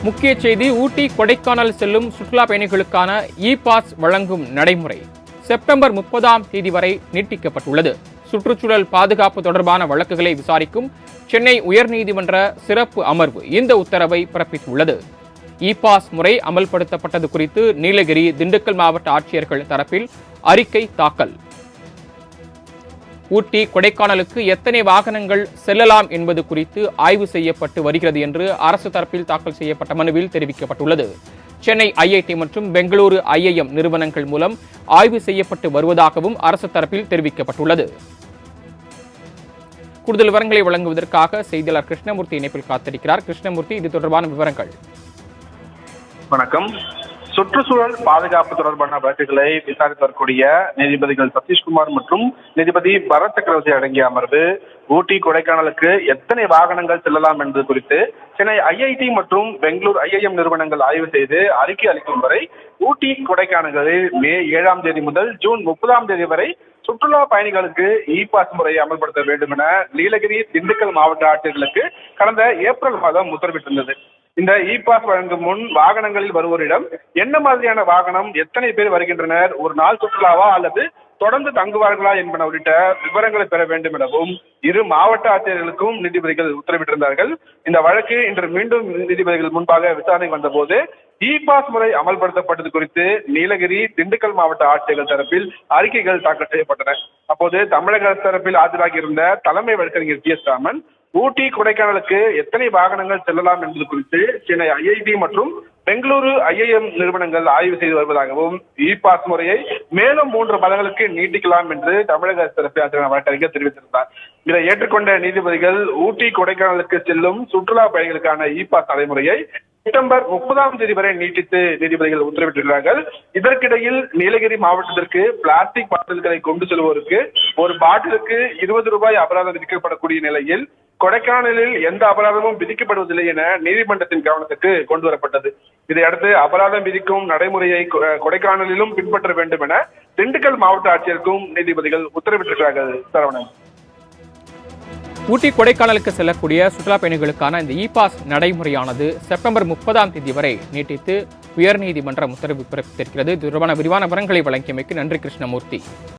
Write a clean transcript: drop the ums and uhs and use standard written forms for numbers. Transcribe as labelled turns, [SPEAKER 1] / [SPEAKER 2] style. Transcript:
[SPEAKER 1] முக்கிய செய்தி: ஊட்டி, கொடைக்கானல் செல்லும் சுற்றுலா பயணிகளுக்கான இ-பாஸ் வழங்கும் நடைமுறை செப்டம்பர் 30ஆம் தேதி வரை நீட்டிக்கப்பட்டுள்ளது. சுற்றுச்சூழல் பாதுகாப்பு தொடர்பான வழக்குகளை விசாரிக்கும் சென்னை உயர்நீதிமன்ற சிறப்பு அமர்வு இந்த உத்தரவை பிறப்பித்துள்ளது. இ-பாஸ் முறை அமல்படுத்தப்பட்டது குறித்து நீலகிரி, திண்டுக்கல் மாவட்ட ஆட்சியர்கள் தரப்பில் அறிக்கை தாக்கல். ஊட்டி, கொடைக்கானலுக்கு எத்தனை வாகனங்கள் செல்லலாம் என்பது குறித்து ஆய்வு செய்யப்பட்டு வருகிறது என்று அரசு தரப்பில் தாக்கல் செய்யப்பட்ட மனுவில் தெரிவிக்கப்பட்டுள்ளது. சென்னை ஐஐடி மற்றும் பெங்களூரு ஐஐஎம் நிறுவனங்கள் மூலம் ஆய்வு செய்யப்பட்டு வருவதாகவும் அரசு தரப்பில் தெரிவிக்கப்பட்டுள்ளது. கூடுதல் விவரங்களை வழங்குவதற்காக செய்தியாளர் கிருஷ்ணமூர்த்தி இணைப்பில் காத்திருக்கிறார். கிருஷ்ணமூர்த்தி, இது தொடர்பான விவரங்கள்.
[SPEAKER 2] வணக்கம். சுற்றுச்சூழல் பாதுகாப்பு தொடர்பான வழக்குகளை விசாரித்து வரக்கூடிய நீதிபதிகள் சதீஷ்குமார் மற்றும் நீதிபதி பரத் சக்கரவர்த்தி அடங்கிய அமர்வு ஊட்டி, கொடைக்கானலுக்கு எத்தனை வாகனங்கள் செல்லலாம் என்பது குறித்து சென்னை ஐஐடி மற்றும் பெங்களூர் ஐஐஎம் நிறுவனங்கள் ஆய்வு செய்து அறிக்கை அளிக்கும் வரை ஊட்டி, கொடைக்கானலில் மே 7ஆம் தேதி முதல் ஜூன் 30ஆம் தேதி வரை சுற்றுலா பயணிகளுக்கு இ-பாஸ் முறையை அமல்படுத்த வேண்டும் என நீலகிரி, திண்டுக்கல் மாவட்ட ஆட்சியர்களுக்கு கடந்த ஏப்ரல் மாதம் உத்தரவிட்டிருந்தது. இந்த இ-பாஸ் வழங்கும் முன் வாகனங்களில் வருவோரிடம் என்ன மாதிரியான வாகனம், எத்தனை பேர் வருகின்றனர், ஒரு நாள் சுற்றுலாவா அல்லது தொடர்ந்து தங்குவார்களா என்பன உள்ளிட்ட விவரங்களை பெற வேண்டும் எனவும் இரு மாவட்ட ஆட்சியர்களுக்கும் நீதிபதிகள் உத்தரவிட்டிருந்தார்கள். இந்த வழக்கு இன்று மீண்டும் நீதிபதிகள் முன்பாக விசாரணை வந்தபோது இ-பாஸ் முறை அமல்படுத்தப்பட்டது குறித்து நீலகிரி, திண்டுக்கல் மாவட்ட ஆட்சியர்கள் தரப்பில் அறிக்கைகள் தாக்கல் செய்யப்பட்டன. அப்போது தமிழக அரசு தரப்பில் ஆஜராகியிருந்த தலைமை வழக்கறிஞர் டி.எஸ். ராமன் ஊட்டி, கொடைக்கானலுக்கு எத்தனை வாகனங்கள் செல்லலாம் என்பது குறித்து சென்னை ஐஐடி மற்றும் பெங்களூரு ஐஐஎம் நிறுவனங்கள் ஆய்வு செய்து வருவதாகவும் இ-பாஸ் முறையை மேலும் 3 மாதங்களுக்கு நீட்டிக்கலாம் என்று தமிழக அரசு தரப்பில் ஆஜரான வழக்கறிஞர் தெரிவித்திருந்தார். இதை ஏற்றுக்கொண்ட நீதிபதிகள் ஊட்டி, கொடைக்கானலுக்கு செல்லும் சுற்றுலா பயணிகளுக்கான இ-பாஸ் நடைமுறையை செப்டம்பர் 30ஆம் தேதி வரை நீட்டித்து நீதிபதிகள் உத்தரவிட்டிருக்கிறார்கள். இதற்கிடையில் நீலகிரி மாவட்டத்திற்கு பிளாஸ்டிக் பாட்டில்களை கொண்டு செல்வோருக்கு ஒரு பாட்டிலுக்கு 20 ரூபாய் அபராதம் விதிக்கப்படக்கூடிய நிலையில் கொடைக்கானலில் எந்த அபராதமும் விதிக்கப்படுவதில்லை என நீதிமன்றத்தின் கவனத்துக்கு கொண்டு வரப்பட்டது. இதையடுத்து அபராதம் விதிக்கும் நடைமுறையை கொடைக்கானலிலும் பின்பற்ற வேண்டும் என திண்டுக்கல் மாவட்ட ஆட்சியருக்கும் நீதிபதிகள் உத்தரவிட்டிருக்கிறார்கள். சரவணன்.
[SPEAKER 1] ஊட்டி, கொடைக்கானலுக்கு செல்லக்கூடிய சுற்றுலா பயணிகளுக்கான இந்த இ-பாஸ் நடைமுறையானது செப்டம்பர் 30ஆம் தேதி வரை நீட்டித்து உயர்நீதிமன்றம் உத்தரவு பிறப்பித்திருக்கிறது. இது தொடர்பான விரிவான விவரங்களை வழங்கியமைக்கு நன்றி கிருஷ்ணமூர்த்தி.